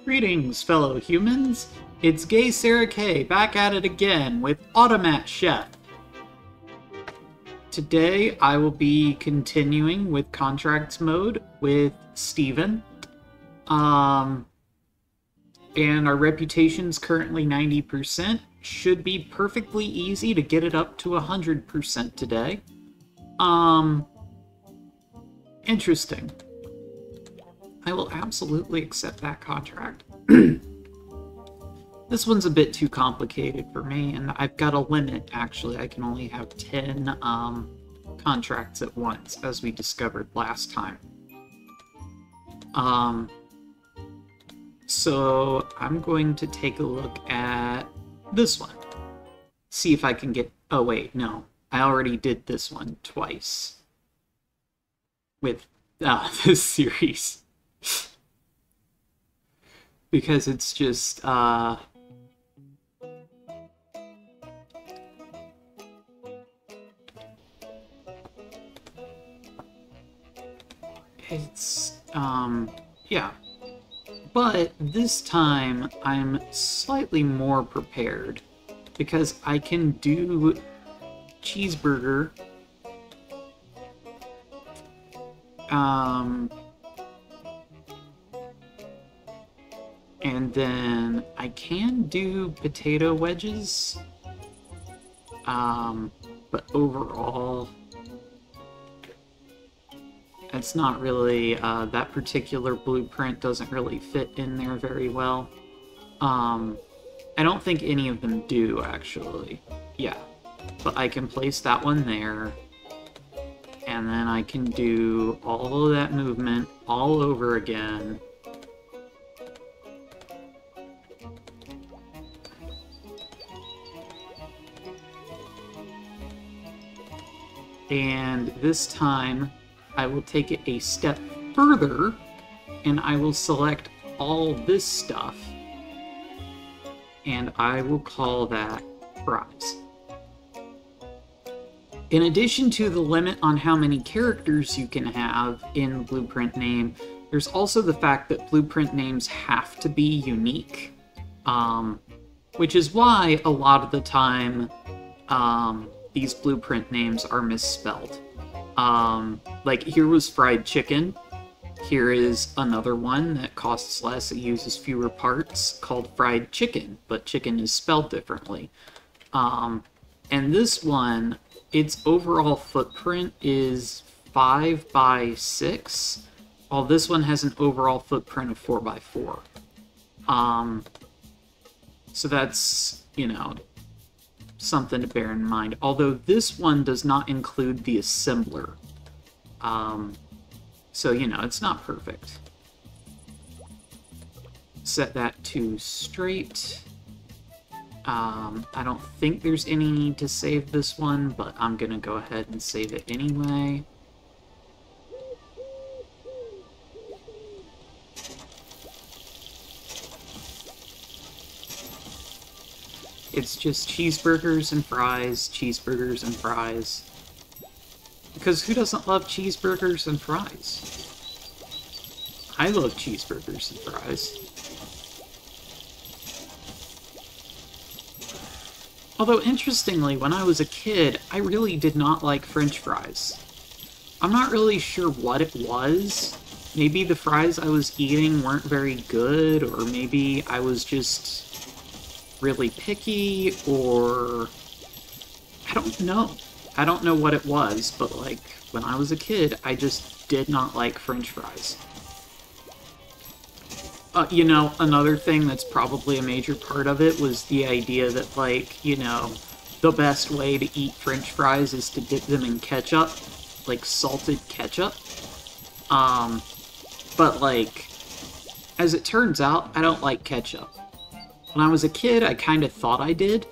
Greetings, fellow humans. It's Gay Sarah K back at it again with Automat Chef. Today I will be continuing with contracts mode with Steven. And our reputation's currently 90%. Should be perfectly easy to get it up to 100% today. Interesting. I will absolutely accept that contract. This one's a bit too complicated for me, and I've got a limit, actually. I can only have 10 contracts at once, as we discovered last time. So I'm going to take a look at this one. See if I can get... Oh, wait, no. I already did this one twice. With this series. Because it's just, it's, yeah. But this time, I'm slightly more prepared. Because I can do cheeseburger. And then I can do potato wedges. But overall, it's not really, that particular blueprint doesn't really fit in there very well. I don't think any of them do, actually. Yeah. But I can place that one there. And then I can do all of that movement all over again. And this time, I will take it a step further, and I will select all this stuff, and I will call that fries. In addition to the limit on how many characters you can have in Blueprint name, there's also the fact that Blueprint names have to be unique, which is why a lot of the time, these Blueprint names are misspelled. Like, here was fried chicken. Here is another one that costs less, it uses fewer parts, called fried chicken, but chicken is spelled differently. And this one, its overall footprint is 5 by 6, while this one has an overall footprint of 4 by 4. So that's, you know, something to bear in mind. Although this one does not include the assembler. So, you know, it's not perfect. Set that to straight. I don't think there's any need to save this one, but I'm gonna go ahead and save it anyway. It's just cheeseburgers and fries, cheeseburgers and fries. Because who doesn't love cheeseburgers and fries? I love cheeseburgers and fries. Although, interestingly, when I was a kid, I really did not like French fries. I'm not really sure what it was. Maybe the fries I was eating weren't very good, or maybe I was just really picky, or I don't know. I don't know what it was, but like, when I was a kid, I just did not like French fries. You know, another thing that's probably a major part of it was the idea that, like, you know, the best way to eat French fries is to dip them in ketchup, like salted ketchup. But like, as it turns out, I don't like ketchup. When I was a kid, I kind of thought I did,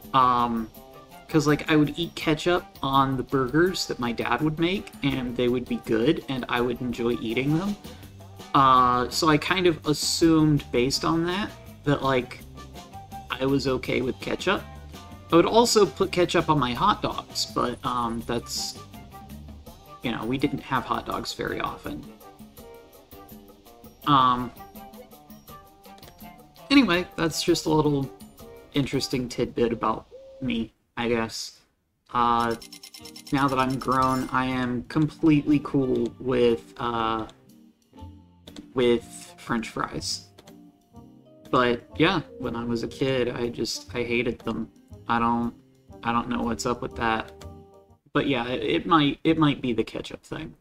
because, like, I would eat ketchup on the burgers that my dad would make, and they would be good, and I would enjoy eating them. So I kind of assumed, based on that, like, I was okay with ketchup. I would also put ketchup on my hot dogs, but, that's, you know, we didn't have hot dogs very often. Anyway, that's just a little interesting tidbit about me, I guess. Now that I'm grown, I am completely cool with French fries. But yeah, when I was a kid, I hated them. I don't know what's up with that. But yeah, it might be the ketchup thing.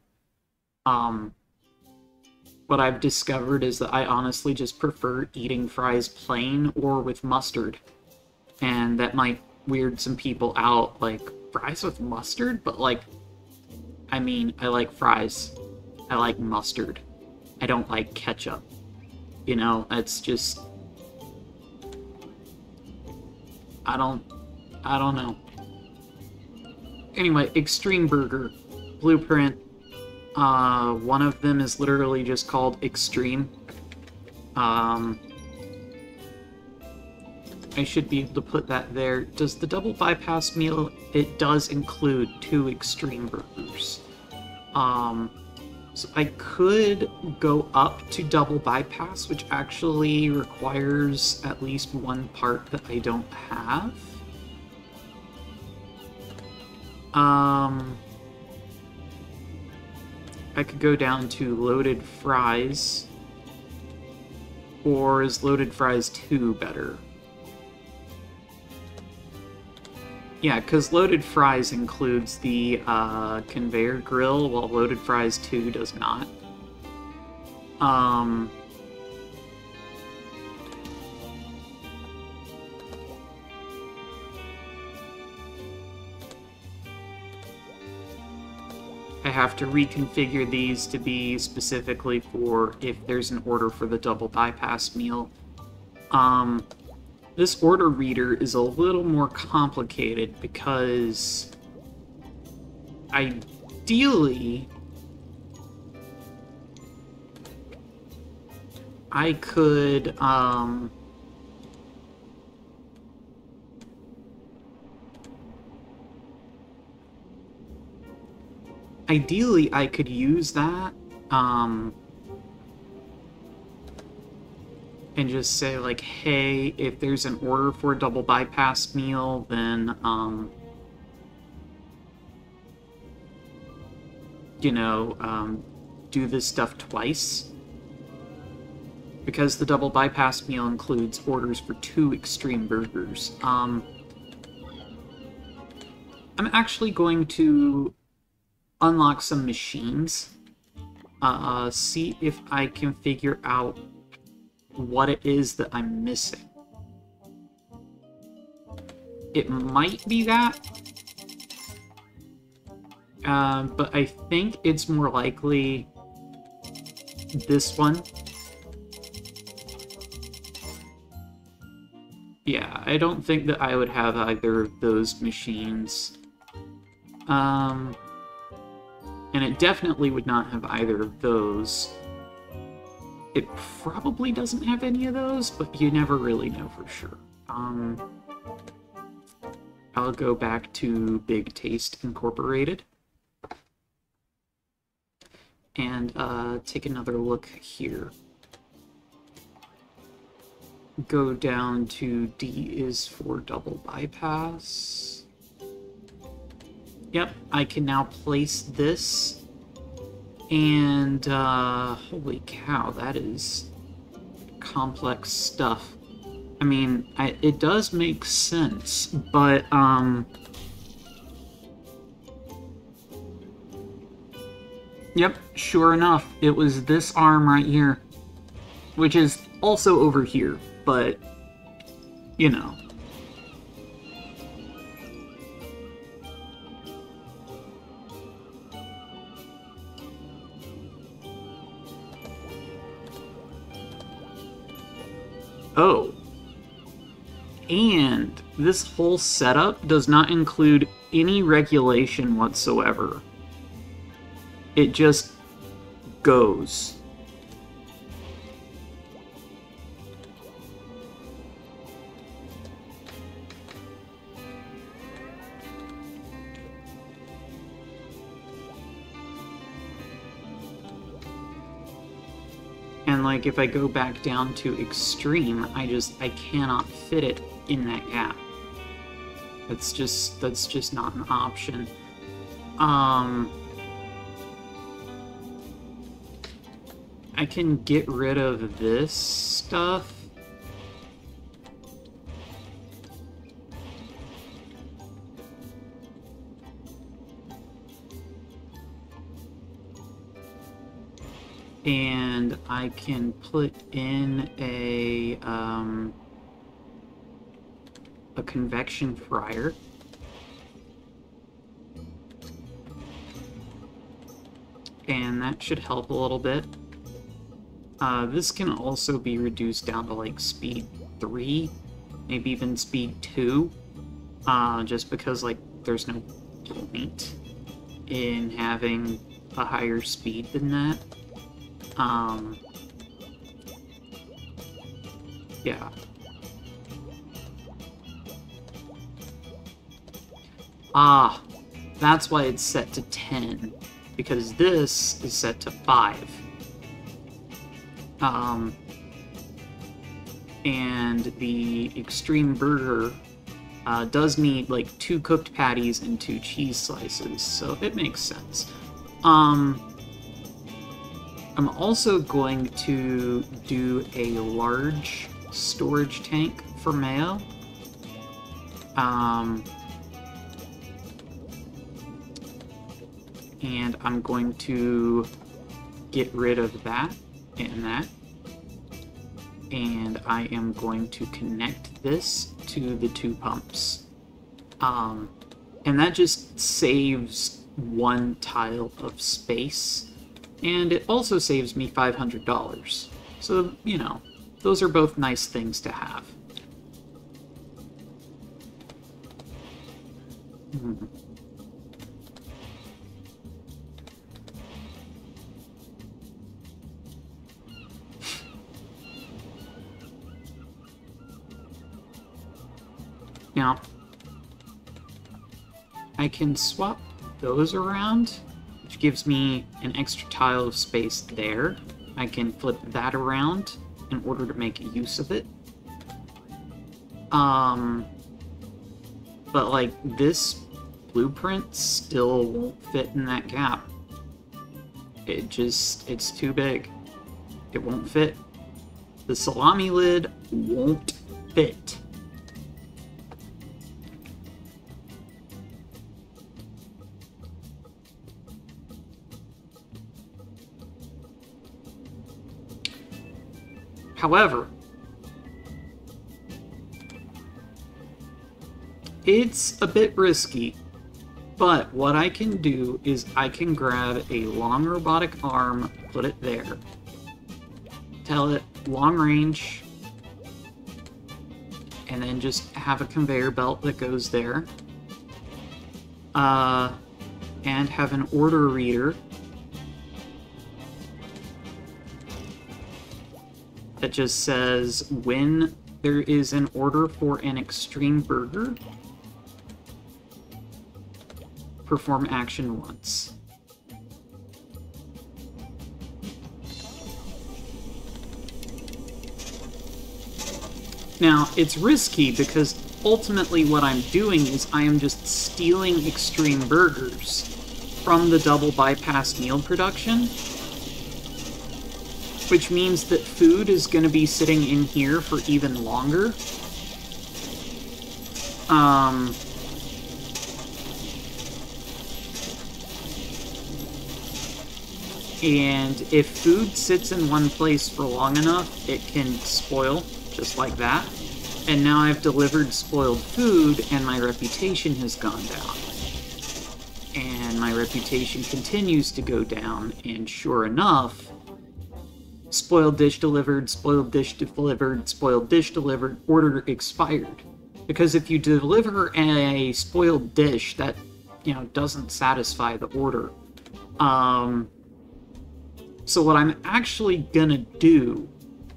What I've discovered is that I honestly just prefer eating fries plain or with mustard. And that might weird some people out, like, fries with mustard? But, like, I mean, I like fries. I like mustard. I don't like ketchup. You know, it's just... I don't know. Anyway, Extreme Burger. Blueprint. One of them is literally just called Extreme. I should be able to put that there. Does the double bypass meal, it does include 2 Extreme Burgers. So I could go up to double bypass, which actually requires at least one part that I don't have. I could go down to loaded fries, or is loaded fries 2 better? Yeah, because loaded fries includes the conveyor grill, while loaded fries 2 does not. I have to reconfigure these to be specifically for if there's an order for the double bypass meal. This order reader is a little more complicated because ideally I could use that and just say, like, hey, if there's an order for a double bypass meal, then, you know, do this stuff twice. Because the double bypass meal includes orders for 2 Extreme Burgers. I'm actually going to unlock some machines. See if I can figure out what it is that I'm missing. It might be that, but I think it's more likely this one. Yeah, I don't think that I would have either of those machines. And it definitely would not have either of those. It probably doesn't have any of those, but you never really know for sure. I'll go back to Big Taste Incorporated and take another look here. Go down to D is for double bypass. Yep, I can now place this. And, holy cow, that is complex stuff. I mean, it does make sense, but, yep, sure enough, it was this arm right here, which is also over here, but, you know. Oh. And this whole setup does not include any regulation whatsoever. It just goes. And like if I go back down to extreme, I cannot fit it in that gap. That's just not an option. I can get rid of this stuff. And I can put in a convection fryer. And that should help a little bit. This can also be reduced down to like speed 3, maybe even speed 2, just because like there's no point in having a higher speed than that. Yeah. Ah, that's why it's set to 10, because this is set to 5. And the Extreme Burger does need like 2 cooked patties and 2 cheese slices, so it makes sense. I'm also going to do a large storage tank for mayo. And I'm going to get rid of that and that. And I am going to connect this to the 2 pumps. And that just saves 1 tile of space. And it also saves me $500. So, you know, those are both nice things to have. Now, I can swap those around, which gives me an extra tile of space there. I can flip that around in order to make use of it. But like this blueprint still won't fit in that gap. It's too big. It won't fit. The salami lid won't fit. However, it's a bit risky, but what I can do is I can grab a long robotic arm, put it there, tell it long range, and then just have a conveyor belt that goes there, and have an order reader that just says when there is an order for an extreme burger, perform action once. Now, it's risky because ultimately what I'm doing is I am just stealing extreme burgers from the double bypass meal production, which means that food is going to be sitting in here for even longer. And if food sits in one place for long enough, it can spoil, just like that. And now I've delivered spoiled food, and my reputation has gone down. And my reputation continues to go down, and sure enough, spoiled dish delivered, spoiled dish delivered, spoiled dish delivered, order expired. Because if you deliver a spoiled dish that, you know, doesn't satisfy the order, so what I'm actually gonna do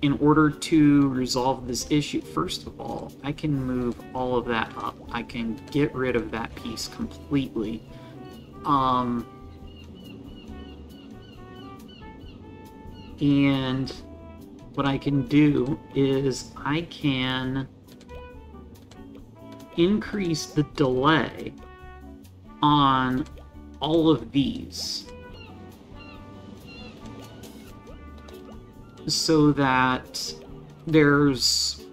in order to resolve this issue, first of all, I can move all of that up. I can get rid of that piece completely. And what I can do is I can increase the delay on all of these so that there's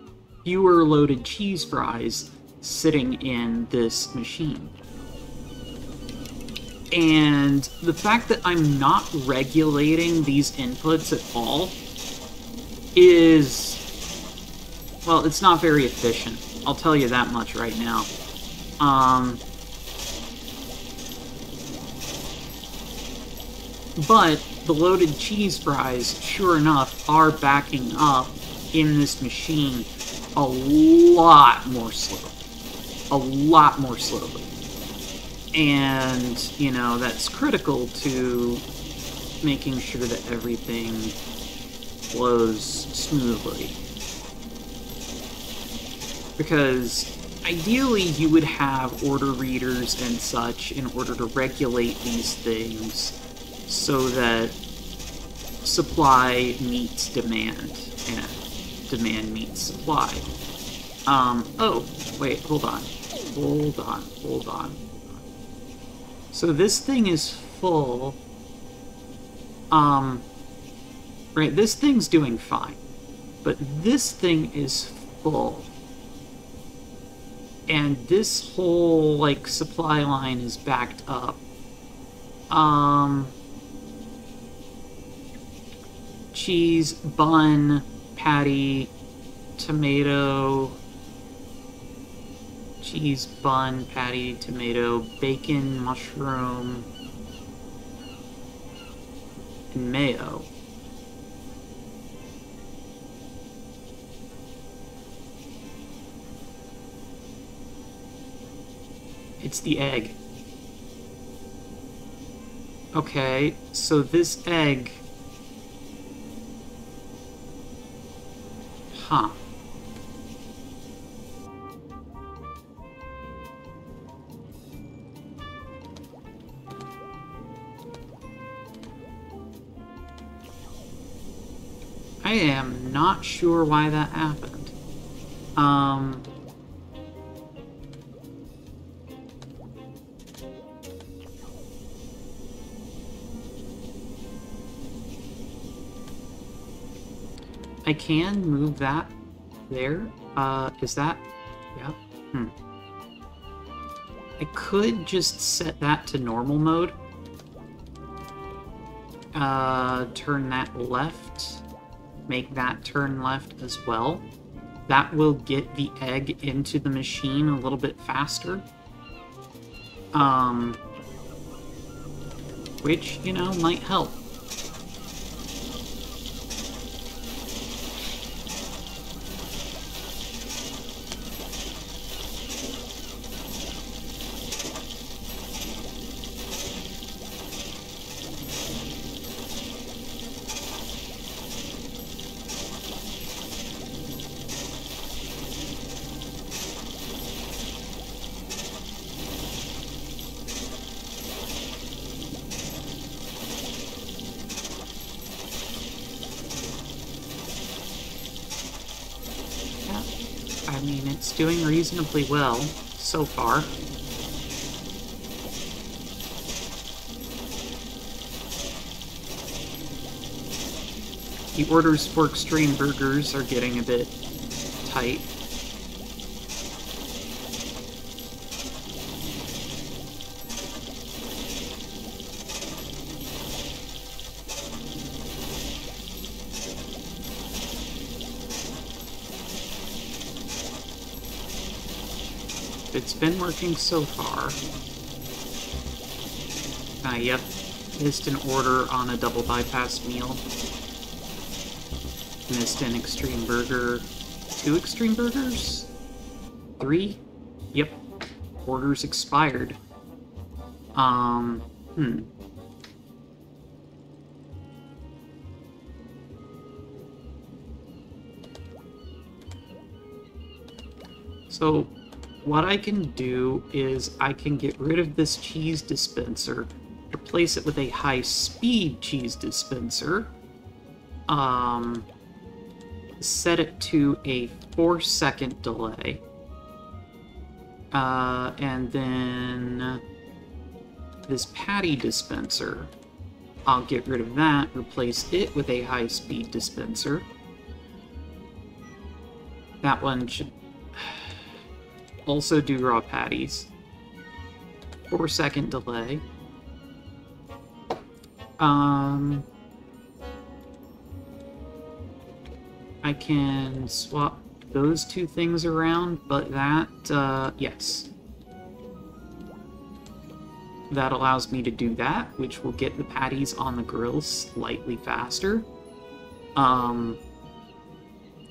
fewer loaded cheese fries sitting in this machine. And the fact that I'm not regulating these inputs at all is, well, it's not very efficient. I'll tell you that much right now. But the loaded cheese fries, sure enough, are backing up in this machine a lot more slowly. A lot more slowly. And, you know, that's critical to making sure that everything flows smoothly. Because ideally you would have order readers and such in order to regulate these things so that supply meets demand and demand meets supply. Oh, wait, hold on. So this thing is full. Right, this thing's doing fine. But this thing is full. And this whole, like, supply line is backed up. Cheese, bun, patty, tomato, cheese, bun, patty, tomato, bacon, mushroom, and mayo. It's the egg. Okay, so this egg... Huh. I am not sure why that happened. I can move that there. Is that... Yeah. I could just set that to normal mode. Turn that left. Make that turn left as well. That will get the egg into the machine a little bit faster. Which, you know, might help. I mean, it's doing reasonably well so far. The orders for extreme burgers are getting a bit tight. It's been working so far. Yep. Missed an order on a double bypass meal. Missed an extreme burger. 2 extreme burgers? 3? Yep. Orders expired. So, what I can do is I can get rid of this cheese dispenser, replace it with a high-speed cheese dispenser, set it to a 4-second delay. And then this patty dispenser, I'll get rid of that, replace it with a high-speed dispenser. That one should also do raw patties. 4-second delay. I can swap those two things around, but that, yes. That allows me to do that, which will get the patties on the grill slightly faster.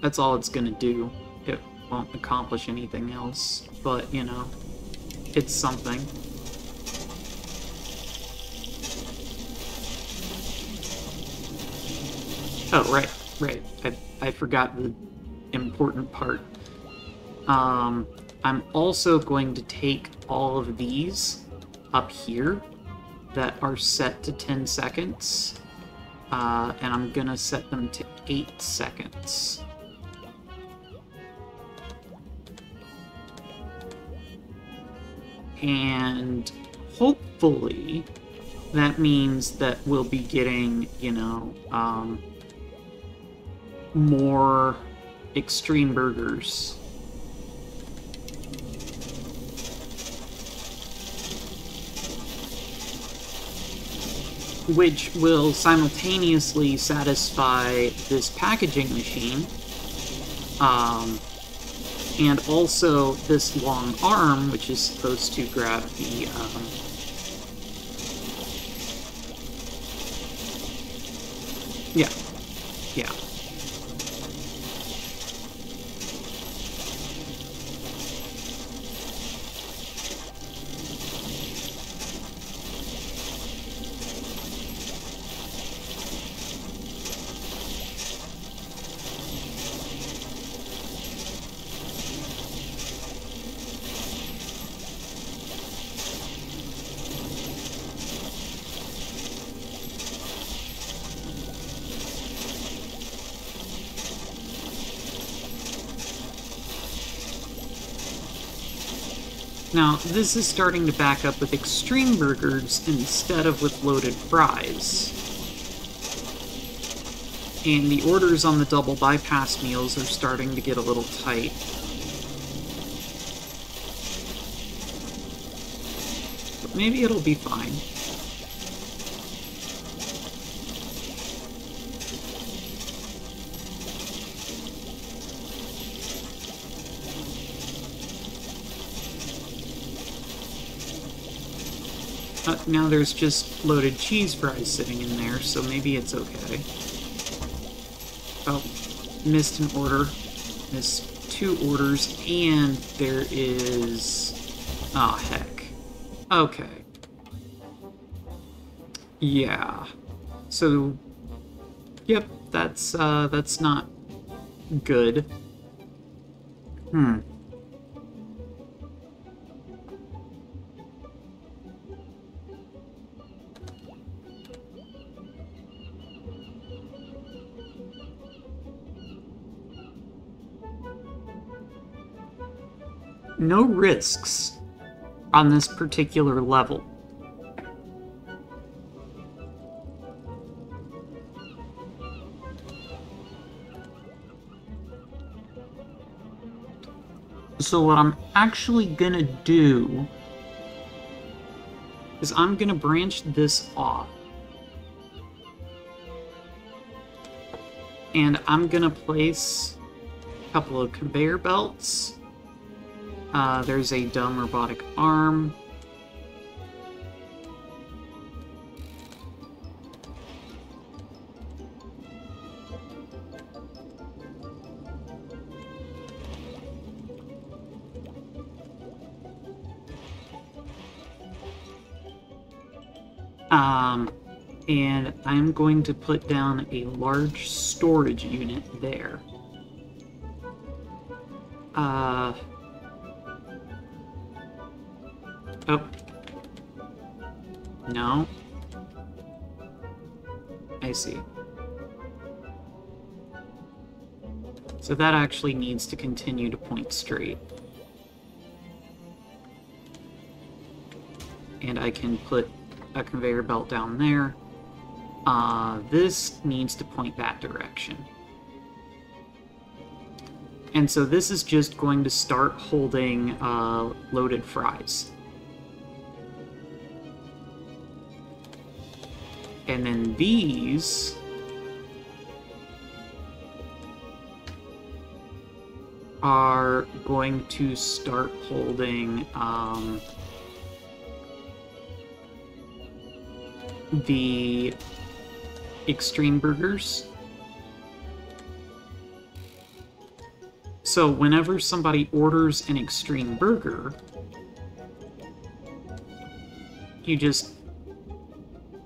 That's all it's gonna do. It won't accomplish anything else, but, you know, it's something. Oh, right. I forgot the important part. I'm also going to take all of these up here that are set to 10 seconds, and I'm gonna set them to 8 seconds. And hopefully that means that we'll be getting, you know, more extreme burgers. Which will simultaneously satisfy this packaging machine, and also this long arm, which is supposed to grab the, yeah. Now, this is starting to back up with extreme burgers instead of with loaded fries. And the orders on the double bypass meals are starting to get a little tight. But maybe it'll be fine. Now there's just loaded cheese fries sitting in there, so maybe it's okay. Oh, missed an order. Missed 2 orders, and there is... oh, heck. Okay. Yeah. So, yep, that's not good. No risks on this particular level. So what I'm actually gonna do is I'm gonna branch this off. And I'm gonna place a couple of conveyor belts. There's a dumb robotic arm. And I'm going to put down a large storage unit there. Oh. No. I see. So that actually needs to continue to point straight. And I can put a conveyor belt down there. This needs to point that direction. And so this is just going to start holding loaded fries. And then these are going to start holding the extreme burgers. So whenever somebody orders an extreme burger, you just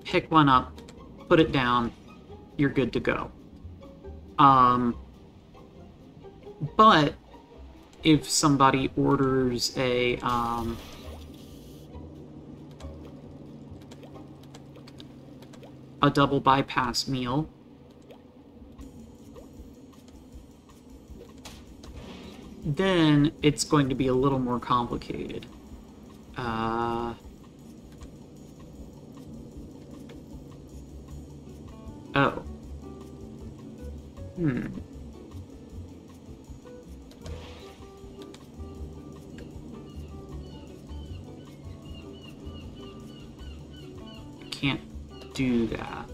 pick one up, put it down, you're good to go. But if somebody orders a double bypass meal, then it's going to be a little more complicated. Oh. Can't do that.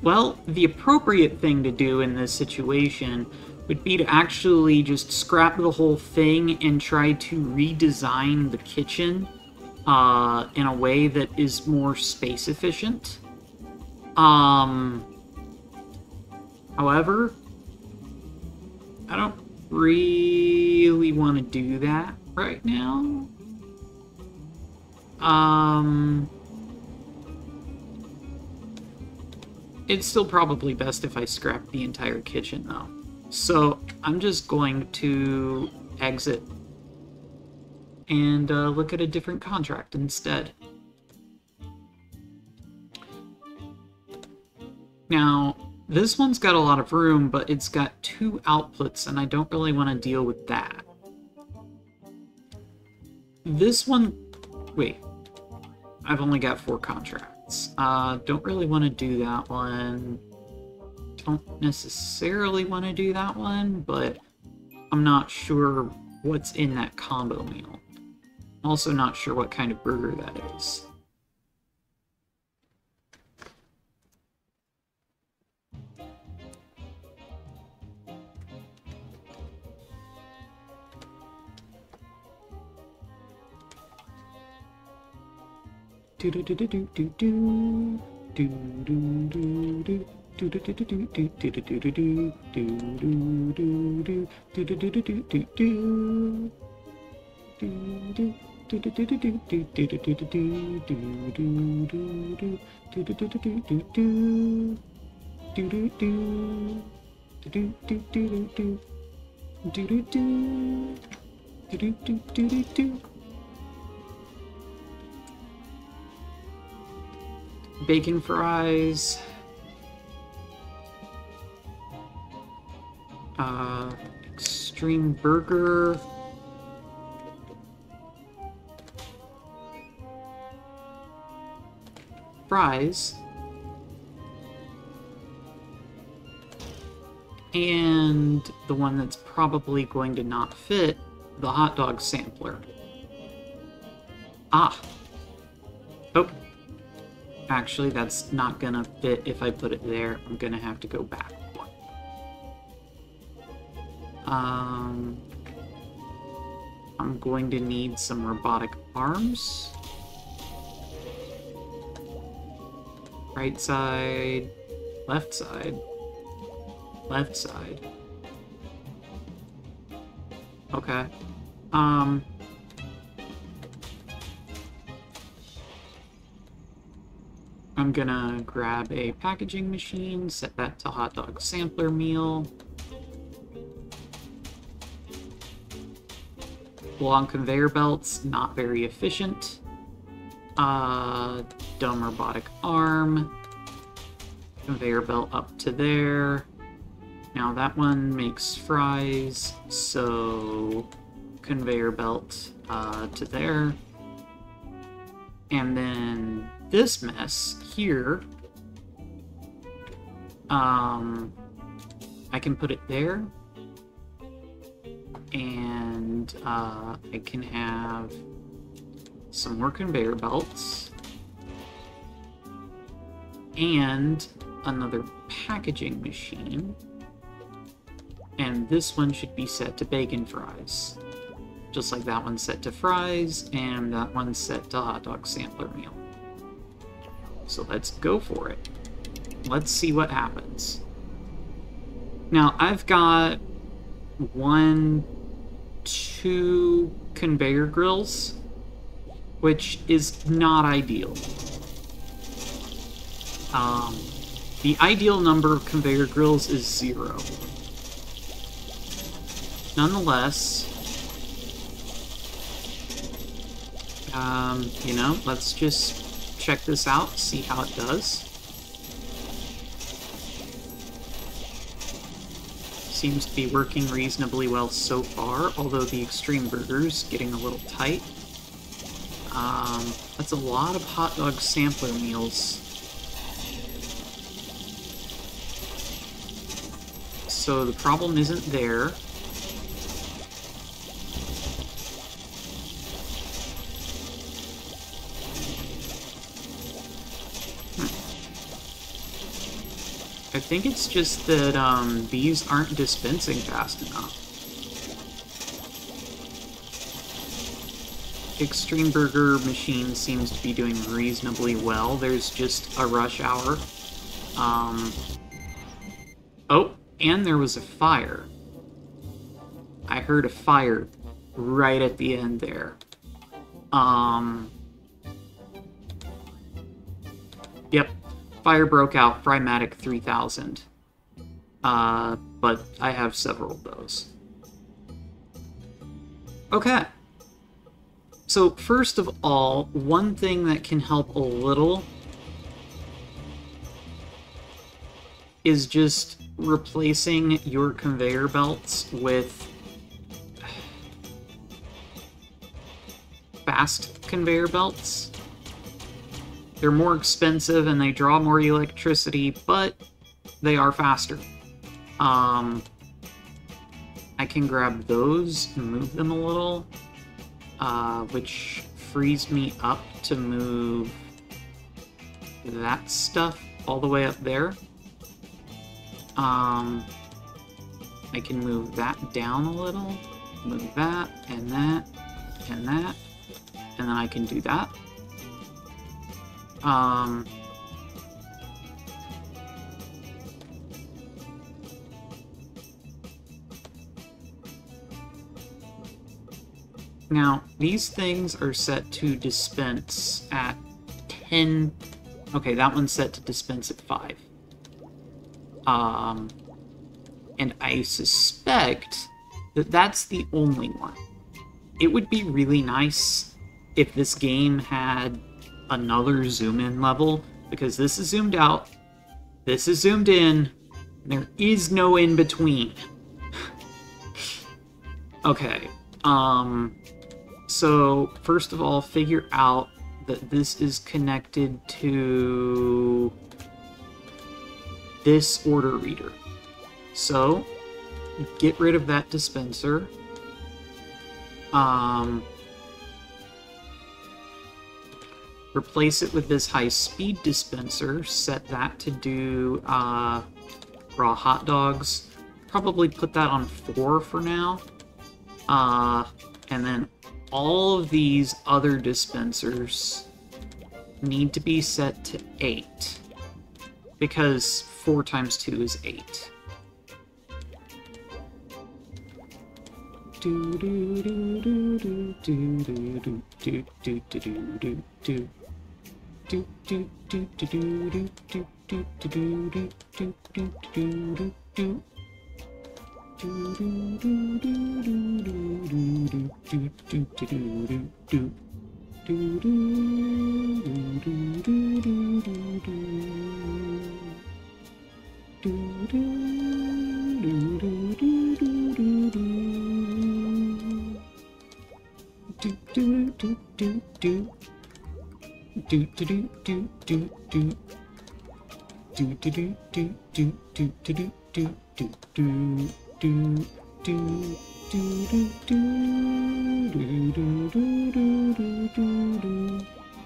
Well, the appropriate thing to do in this situation would be to actually just scrap the whole thing and try to redesign the kitchen in a way that is more space efficient. However, I don't really want to do that right now. It's still probably best if I scrap the entire kitchen, though. So I'm just going to exit and look at a different contract instead. Now, this one's got a lot of room, but it's got 2 outputs, and I don't really want to deal with that. This one... Wait. I've only got 4 contracts. Don't really want to do that one. Don't necessarily want to do that one, but I'm not sure what's in that combo meal. I'm also not sure what kind of burger that is. Bacon fries. Extreme burger. Fries. And the one that's probably going to not fit, the hot dog sampler. Ah. Oh. Actually, that's not gonna fit if I put it there. I'm gonna have to go back one. I'm going to need some robotic arms. Right side, left side, left side. Okay. I'm gonna grab a packaging machine, set that to hot dog sampler meal. long conveyor belts, not very efficient. Dumb robotic arm. Conveyor belt up to there. Now that one makes fries, so conveyor belt to there. And then this mess here, I can put it there. And I can have some more conveyor belts. And another packaging machine. And this one should be set to bacon fries. Just like that one's set to fries, and that one's set to hot dog sampler meal. So let's go for it. Let's see what happens. Now, I've got 1, 2 conveyor grills, which is not ideal. The ideal number of conveyor grills is 0. Nonetheless, you know, let's just check this out, see how it does. Seems to be working reasonably well so far, although the Extreme Burger's getting a little tight. That's a lot of hot dog sampler meals. So the problem isn't there. I think it's just that these aren't dispensing fast enough. Extreme Burger machine seems to be doing reasonably well. There's just a rush hour. Oh, and there was a fire. I heard a fire right at the end there. Yep. Fire broke out, Frymatic 3000. But I have several of those. Okay. So, first of all, one thing that can help a little is just replacing your conveyor belts with fast conveyor belts. They're more expensive and they draw more electricity, but they are faster. I can grab those and move them a little, which frees me up to move that stuff all the way up there. I can move that down a little, move that, and that, and that, and then I can do that. Now, these things are set to dispense at 10... Okay, that one's set to dispense at 5. And I suspect that that's the only one. It would be really nice if this game had another zoom-in level, because this is zoomed out, this is zoomed in, there is no in-between. Okay, so first of all, figure out that this is connected to this order reader. So, get rid of that dispenser. Replace it with this high-speed dispenser, set that to do raw hot dogs. Probably put that on 4 for now. And then all of these other dispensers need to be set to 8. Because 4 times 2 is 8.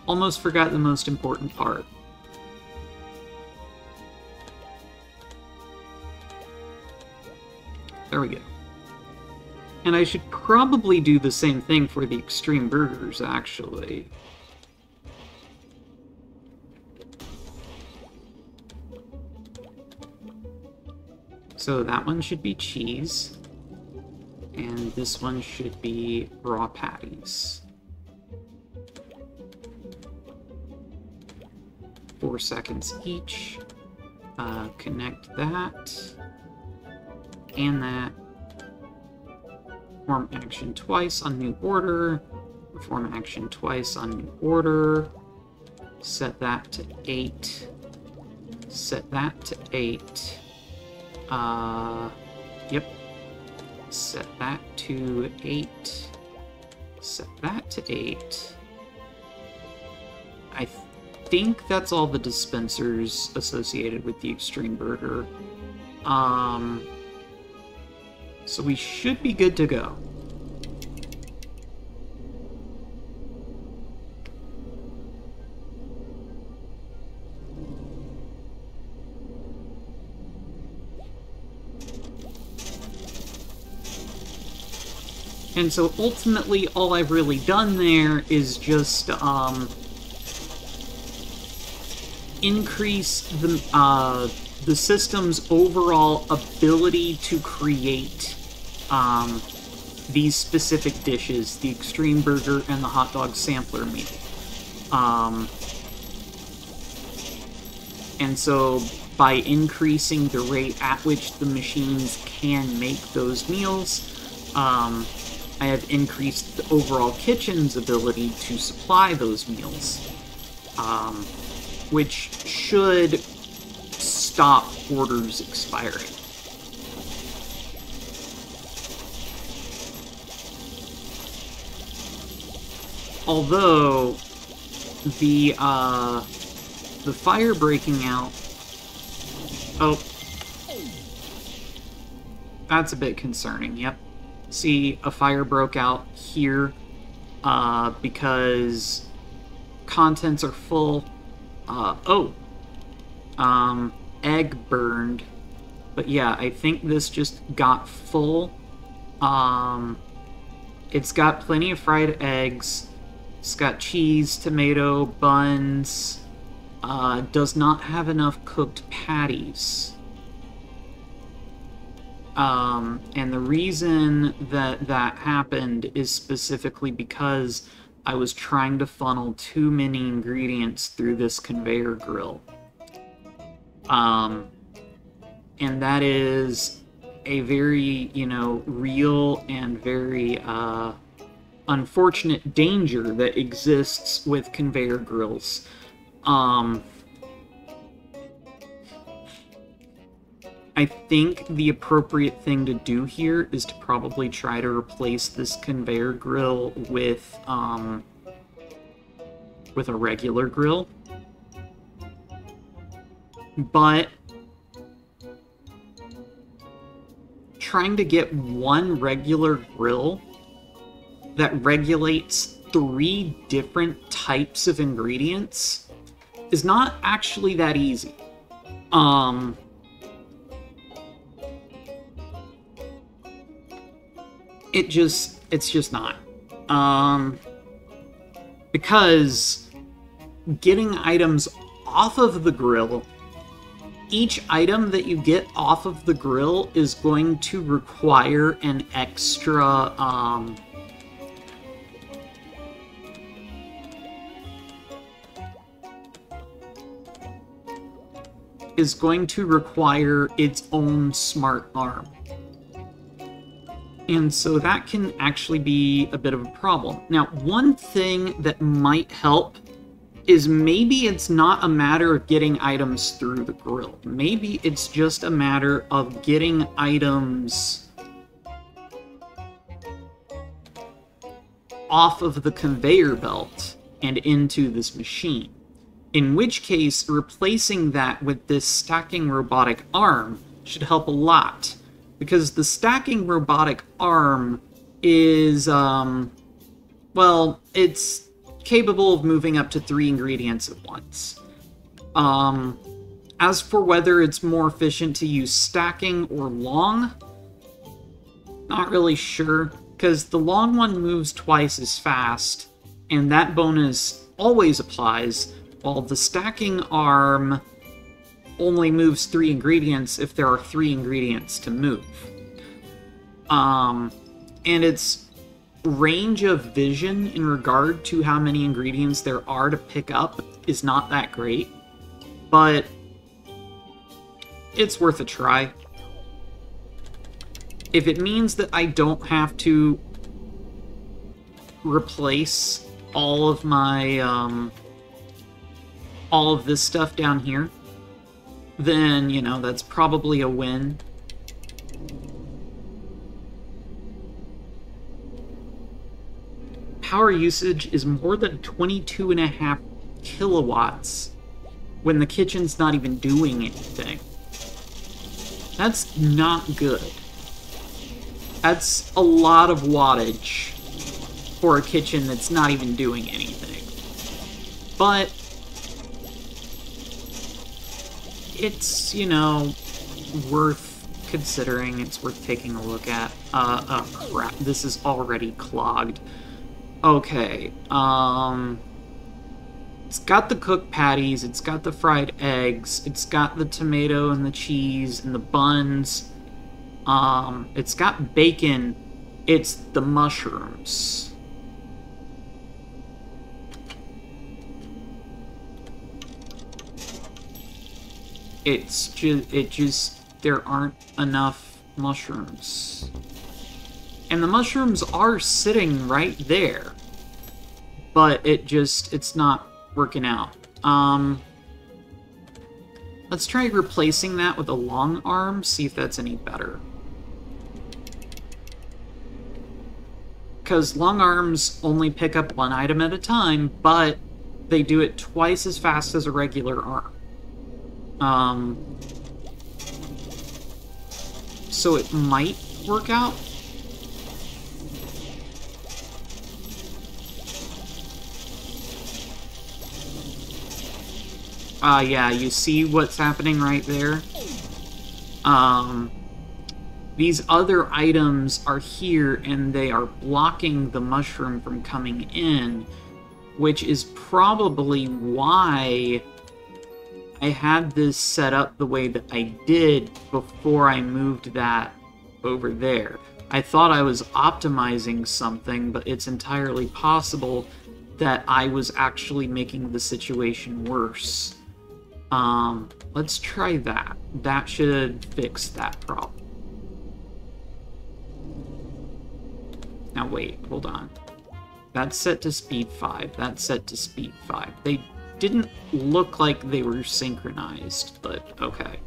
Almost forgot the most important part. There we go. And I should probably do the same thing for the extreme burgers, actually. So that one should be cheese, and this one should be raw patties. 4 seconds each. Connect that, and that. Perform action twice on new order. Perform action twice on new order. Set that to 8. Set that to 8. Yep. Set that to 8. Set that to 8. I think that's all the dispensers associated with the Extreme Burger. So we should be good to go. And so ultimately all I've really done there is just increase the system's overall ability to create these specific dishes, the Extreme Burger and the Hot Dog Sampler meal. And so by increasing the rate at which the machines can make those meals, I have increased the overall kitchen's ability to supply those meals, which should stop orders expiring. Although the fire breaking out, oh, that's a bit concerning. Yep. See, a fire broke out here because contents are full. Egg burned. But yeah, I think this just got full. It's got plenty of fried eggs. It's got cheese, tomato, buns. Does not have enough cooked patties. And the reason that that happened is specifically because I was trying to funnel too many ingredients through this conveyor grill. And that is a very, real and very, unfortunate danger that exists with conveyor grills. I think the appropriate thing to do here is to probably try to replace this conveyor grill with a regular grill. But trying to get one regular grill that regulates 3 different types of ingredients is not actually that easy. It's just not. Because getting items off of the grill, each item that you get off of the grill is going to require an extra, is going to require its own smart arm. And so that can actually be a bit of a problem. Now, one thing that might help is maybe it's not a matter of getting items through the grill. Maybe it's just a matter of getting items off of the conveyor belt and into this machine. In which case, replacing that with this stacking robotic arm should help a lot. Because the stacking robotic arm is, well, it's capable of moving up to 3 ingredients at once. As for whether it's more efficient to use stacking or long, not really sure, because the long one moves twice as fast, and that bonus always applies, while the stacking arm only moves 3 ingredients if there are 3 ingredients to move. And its range of vision in regard to how many ingredients there are to pick up is not that great, but it's worth a try. If it means that I don't have to replace all of my, all of this stuff down here, then, you know, that's probably a win. Power usage is more than 22.5 kilowatts when the kitchen's not even doing anything. That's not good. That's a lot of wattage for a kitchen that's not even doing anything. But it's, you know, worth considering. It's worth taking a look at. Oh crap, this is already clogged. Okay, it's got the cooked patties, it's got the fried eggs, it's got the tomato and the cheese and the buns, it's got bacon, it's the mushrooms. It just, there aren't enough mushrooms. And the mushrooms are sitting right there. But it's not working out. Let's try replacing that with a long arm, see if that's any better. Because long arms only pick up 1 item at a time, but they do it twice as fast as a regular arm. So it might work out. Yeah, you see what's happening right there? These other items are here, and they are blocking the mushroom from coming in, which is probably why I had this set up the way that I did before I moved that over there. I thought I was optimizing something, but it's entirely possible that I was actually making the situation worse. Let's try that. That should fix that problem. Now wait, hold on. That's set to speed 5. That's set to speed 5. They didn't look like they were synchronized, but okay.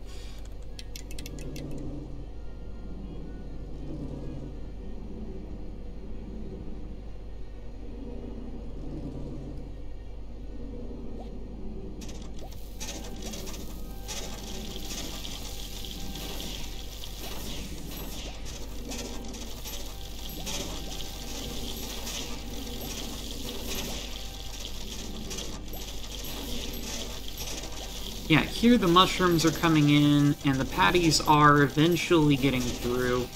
Yeah, here the mushrooms are coming in, and the patties are eventually getting through.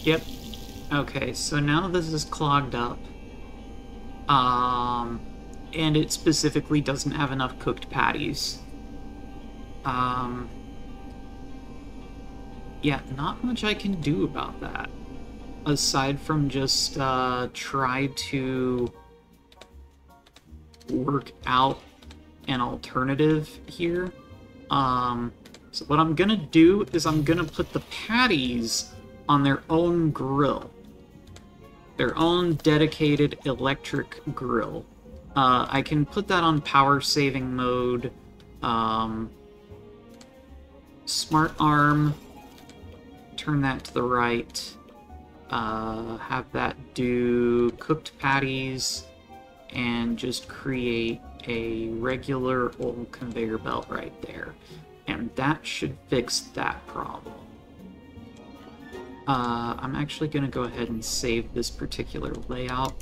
Yep. Okay, so now this is clogged up. And it specifically doesn't have enough cooked patties. Yeah, not much I can do about that. Aside from just, try to work out an alternative here. So what I'm gonna do is I'm gonna put the patties on their own grill. Their own dedicated electric grill. I can put that on power saving mode. Smart arm. Turn that to the right. Have that do cooked patties and just create a regular old conveyor belt right there. And that should fix that problem. I'm actually going to go ahead and save this particular layout.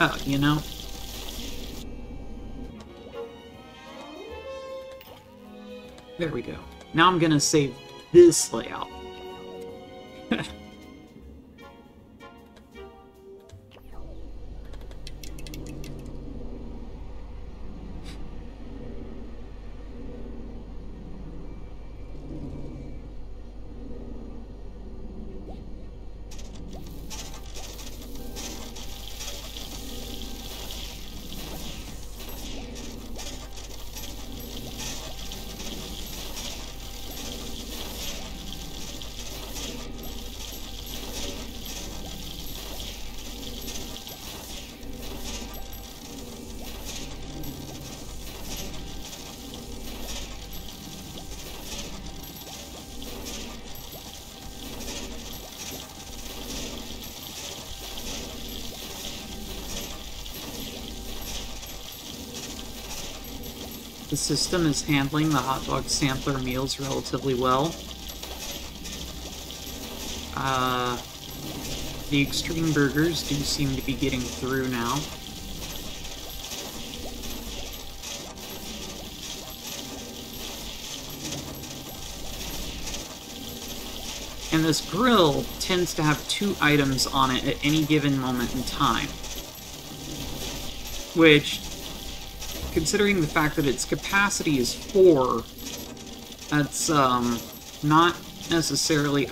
Oh, you know, there we go. Now I'm gonna save this layout. The system is handling the hot dog sampler meals relatively well. The extreme burgers do seem to be getting through now. And this grill tends to have 2 items on it at any given moment in time. Which, considering the fact that its capacity is 4, that's, not necessarily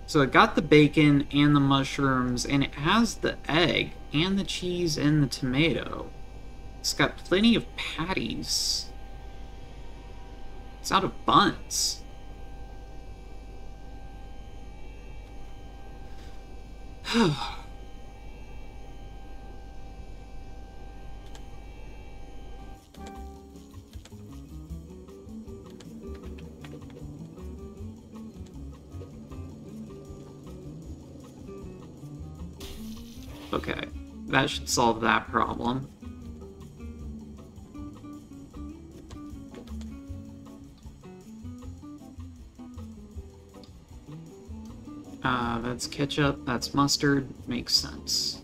so it got the bacon and the mushrooms, and it has the egg, and the cheese, and the tomato. It's got plenty of patties. It's out of buns. Okay, that should solve that problem. That's ketchup, that's mustard, makes sense.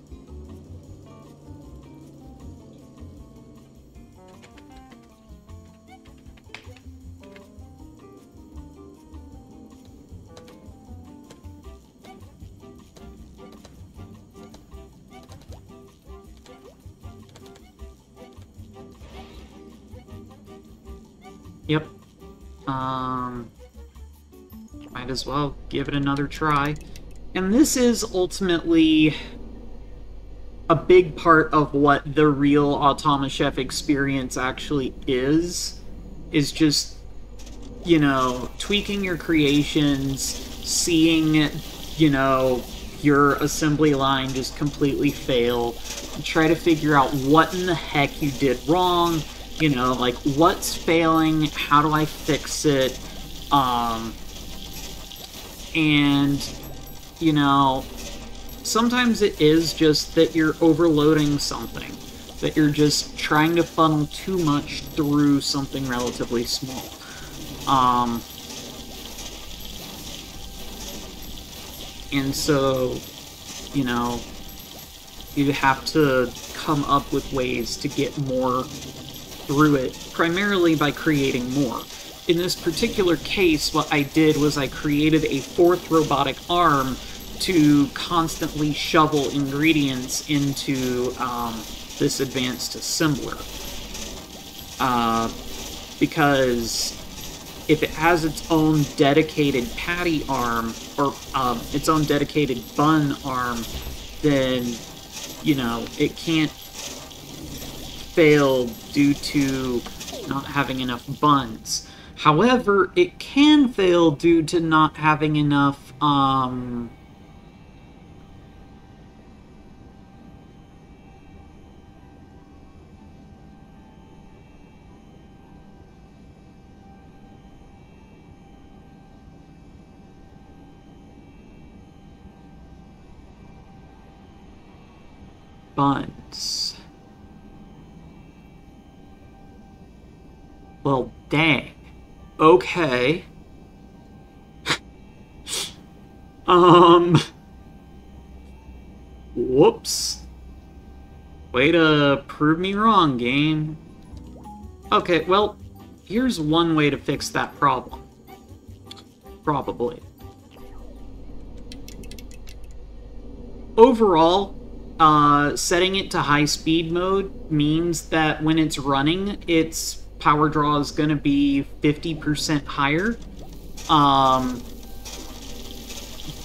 Yep. Might as well give it another try. And this is ultimately a big part of what the real Automachef experience actually is just, you know, tweaking your creations, seeing, you know, your assembly line just completely fail, and try to figure out what in the heck you did wrong, you know, like, what's failing, how do I fix it, and, you know, sometimes it is just that you're overloading something, that you're just trying to funnel too much through something relatively small. Um, and so, you know, you have to come up with ways to get more through it, primarily by creating more. In this particular case, what I did was I created a fourth robotic arm to constantly shovel ingredients into this advanced assembler. Because if it has its own dedicated patty arm, or its own dedicated bun arm, then, you know, it can't fail due to not having enough buns. However, it can fail due to not having enough, buns. Well, dang. Okay. Whoops. Way to prove me wrong, game. Okay, well, here's one way to fix that problem. Probably. Overall, setting it to high speed mode means that when it's running, its power draw is going to be 50% higher.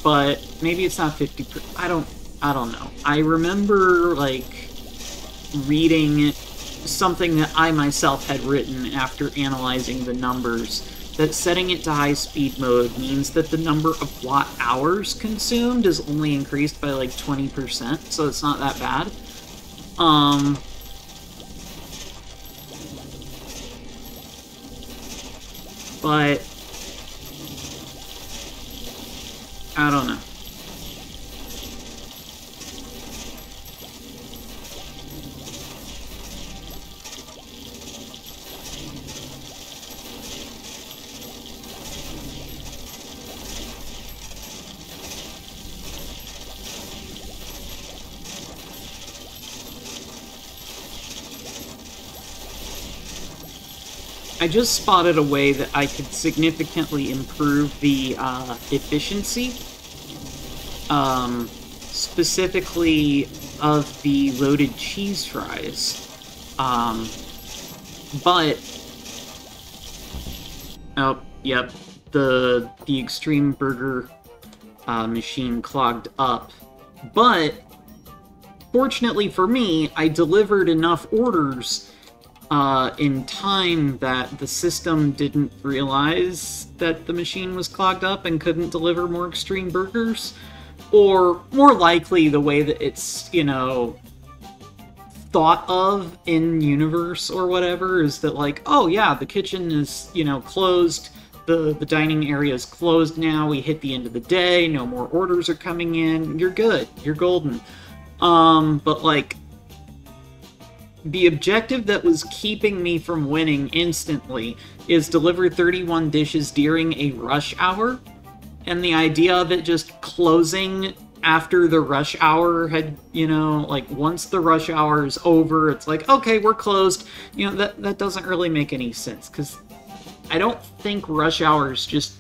But maybe it's not 50%. I don't know. I remember, like, reading something that I myself had written after analyzing the numbers, that setting it to high speed mode means that the number of watt hours consumed is only increased by like 20%, so it's not that bad. But I don't know. I just spotted a way that I could significantly improve the efficiency, specifically of the loaded cheese fries. But, oh, yep, the Extreme Burger machine clogged up. But, fortunately for me, I delivered enough orders in time that the system didn't realize that the machine was clogged up and couldn't deliver more extreme burgers. Or, more likely, the way that it's, you know, thought of in universe or whatever is that, like, oh yeah, the kitchen is, you know, closed, the dining area is closed now, we hit the end of the day, no more orders are coming in, you're good, you're golden. But, like, the objective that was keeping me from winning instantly is deliver 31 dishes during a rush hour, and the idea of it just closing after the rush hour had, you know, like, once the rush hour is over, it's like, okay, we're closed. You know, that doesn't really make any sense, because I don't think rush hours just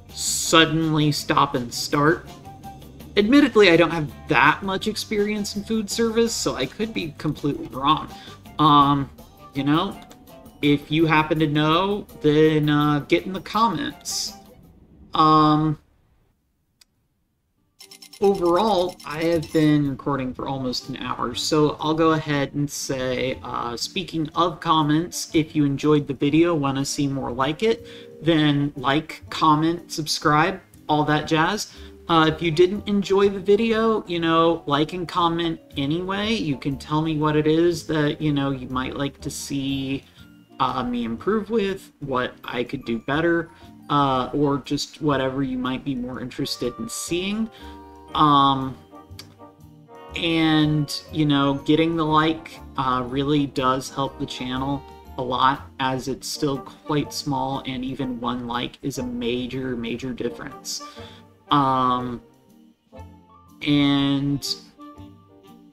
suddenly stop and start. Admittedly, I don't have that much experience in food service, so I could be completely wrong. You know, if you happen to know, then get in the comments. Overall, I have been recording for almost an hour, so I'll go ahead and say, speaking of comments, if you enjoyed the video, want to see more like it, then like, comment, subscribe, all that jazz. If you didn't enjoy the video, you know, like and comment anyway. You can tell me what it is that, you know, you might like to see me improve with, what I could do better, or just whatever you might be more interested in seeing. And, you know, getting the like really does help the channel. a lot, as it's still quite small, and even one like is a major, major difference. And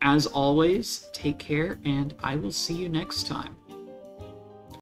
as always, take care, and I will see you next time.